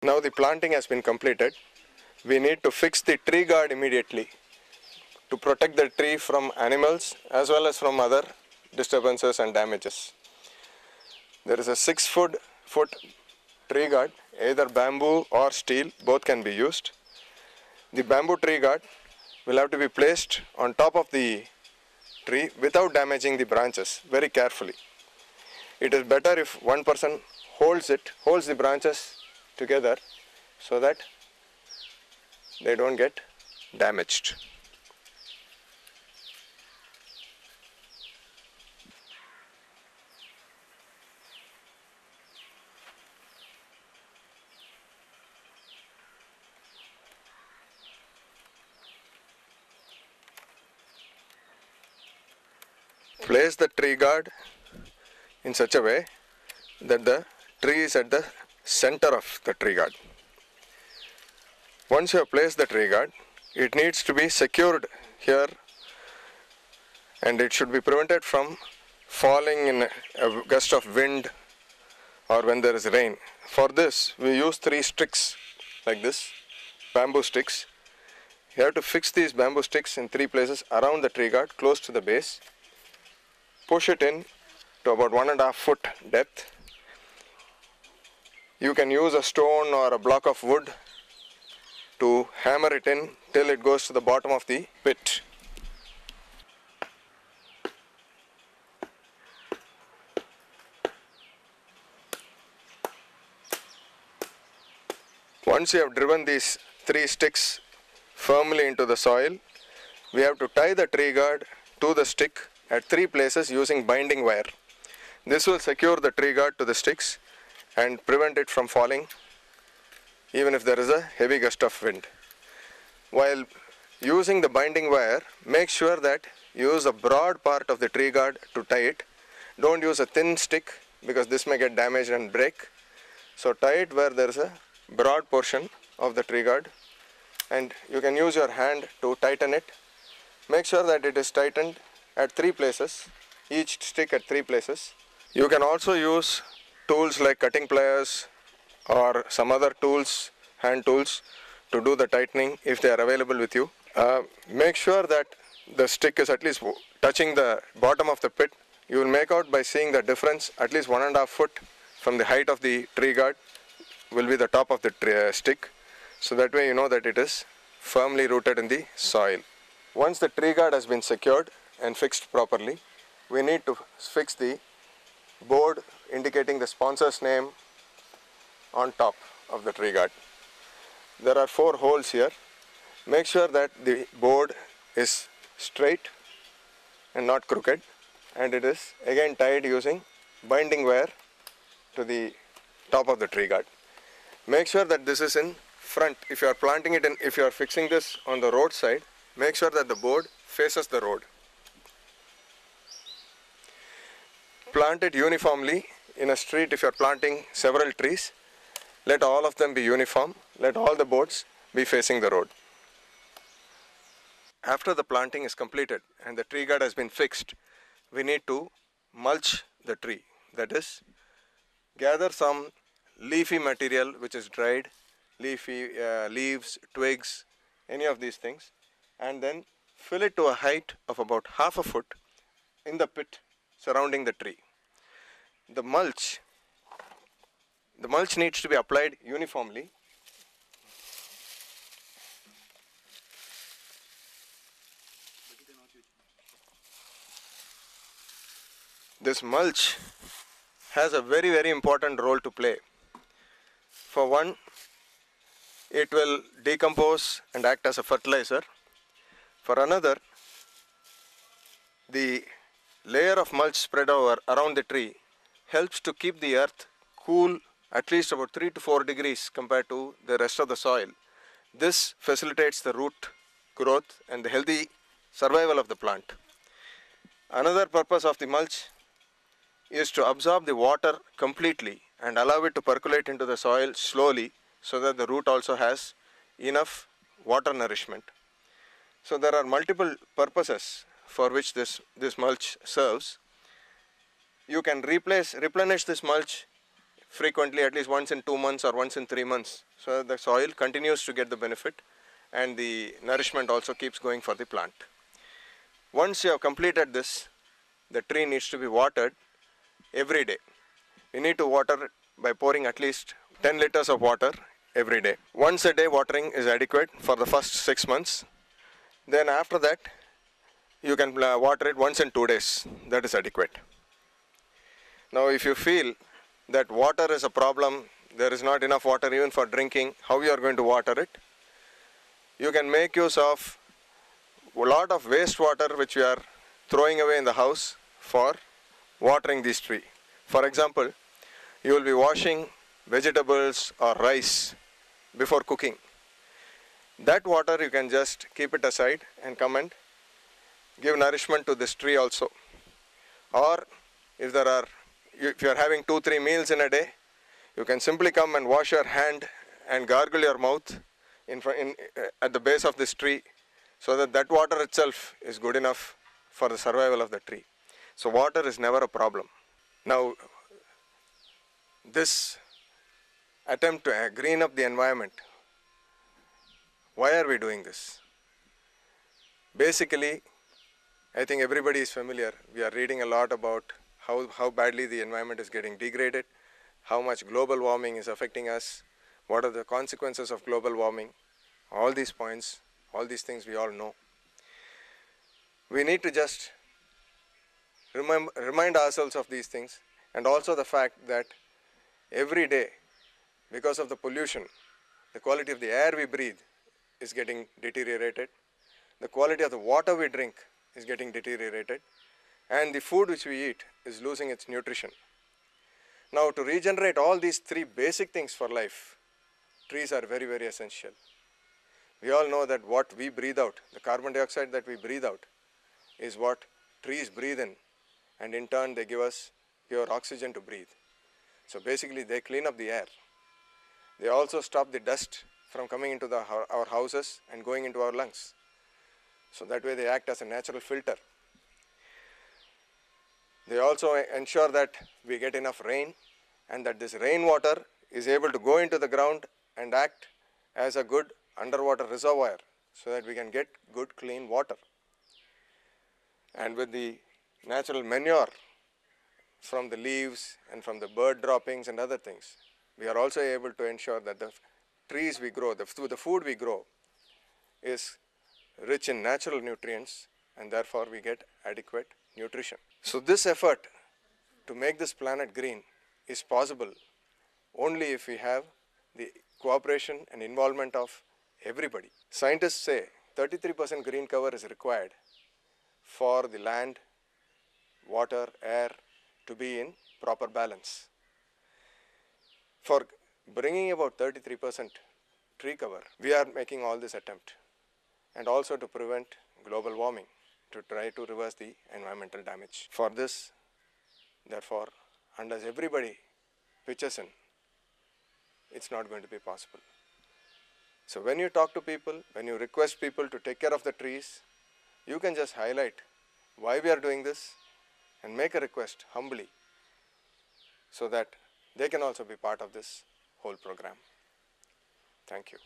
Now the planting has been completed. We need to fix the tree guard immediately to protect the tree from animals as well as from other disturbances and damages. There is a 6-foot tree guard, either bamboo or steel, both can be used. The bamboo tree guard will have to be placed on top of the tree without damaging the branches very carefully. It is better if one person holds the branches together so that they don't get damaged. Place the tree guard in such a way that the tree is at the center of the tree guard. Once you have placed the tree guard, it needs to be secured here and it should be prevented from falling in a gust of wind or when there is rain. For this, we use 3 sticks like this, bamboo sticks. You have to fix these bamboo sticks in 3 places around the tree guard, close to the base. Push it in to about 1.5 foot depth. You can use a stone or a block of wood to hammer it in till it goes to the bottom of the pit. Once you have driven these 3 sticks firmly into the soil, we have to tie the tree guard to the stick at 3 places using binding wire. This will secure the tree guard to the sticks and prevent it from falling even if there is a heavy gust of wind. While using the binding wire, make sure that you use a broad part of the tree guard to tie it. Don't use a thin stick because this may get damaged and break. So tie it where there is a broad portion of the tree guard and you can use your hand to tighten it. Make sure that it is tightened at 3 places, each stick at 3 places. You can also use tools like cutting pliers or some other tools, hand tools, to do the tightening if they are available with you. Make sure that the stick is at least touching the bottom of the pit. You will make out by seeing the difference. At least 1.5 foot from the height of the tree guard will be the top of the stick. So that way you know that it is firmly rooted in the soil. Once the tree guard has been secured and fixed properly, we need to fix the board indicating the sponsor's name on top of the tree guard. There are 4 holes here. Make sure that the board is straight and not crooked, and it is again tied using binding wire to the top of the tree guard. Make sure that this is in front. If you are planting it in, if you are fixing this on the road side, make sure that the board faces the road. Plant it uniformly in a street. If you are planting several trees, let all of them be uniform. Let all the boards be facing the road. After the planting is completed and the tree guard has been fixed, we need to mulch the tree. That is, gather some leafy material which is dried, leafy leaves, twigs, any of these things, and then fill it to a height of about 1/2 foot in the pit surrounding the tree. The mulch needs to be applied uniformly. This mulch has a very, very important role to play. For one, it will decompose and act as a fertilizer. For another, the layer of mulch spread around the tree helps to keep the earth cool at least about 3 to 4 degrees compared to the rest of the soil. This facilitates the root growth and the healthy survival of the plant. Another purpose of the mulch is to absorb the water completely and allow it to percolate into the soil slowly so that the root also has enough water nourishment. So there are multiple purposes for which this mulch serves. You can replenish this mulch frequently, at least once in 2 months or once in 3 months, so that the soil continues to get the benefit and the nourishment also keeps going for the plant. Once you have completed this, the tree needs to be watered every day. You need to water it by pouring at least 10 liters of water every day. Once a day watering is adequate for the first 6 months. Then after that, you can water it once in 2 days. That is adequate. Now if you feel that water is a problem, there is not enough water even for drinking, how you are going to water it? You can make use of a lot of wastewater which we are throwing away in the house for watering this tree. For example, you will be washing vegetables or rice before cooking. That water you can just keep it aside and come and give nourishment to this tree also. Or if you are having 2-3 meals in a day, you can simply come and wash your hand and gargle your mouth at the base of this tree, so that water itself is good enough for the survival of the tree. So water is never a problem. Now, this attempt to green up the environment, why are we doing this? Basically, I think everybody is familiar. We are reading a lot about how badly the environment is getting degraded, how much global warming is affecting us, what are the consequences of global warming. All these points, all these things we all know. We need to just remind ourselves of these things, and also the fact that every day, because of the pollution, the quality of the air we breathe is getting deteriorated, the quality of the water we drink is getting deteriorated, and the food which we eat is losing its nutrition. Now, to regenerate all these 3 basic things for life, trees are very, very essential. We all know that what we breathe out, the carbon dioxide that we breathe out, is what trees breathe in, and in turn they give us pure oxygen to breathe. So basically they clean up the air. They also stop the dust from coming into our houses and going into our lungs. So that way they act as a natural filter. They also ensure that we get enough rain, and that this rainwater is able to go into the ground and act as a good underwater reservoir, so that we can get good clean water. And with the natural manure from the leaves and from the bird droppings and other things, we are also able to ensure that the trees we grow, the food we grow, is rich in natural nutrients, and therefore we get adequate nutrition. So this effort to make this planet green is possible only if we have the cooperation and involvement of everybody. Scientists say 33% green cover is required for the land, water, air to be in proper balance. For bringing about 33% tree cover, we are making all this attempt, and also to prevent global warming, to try to reverse the environmental damage. For this, therefore, unless everybody pitches in, it's not going to be possible. So when you talk to people, when you request people to take care of the trees, you can just highlight why we are doing this and make a request humbly, so that they can also be part of this whole program. Thank you.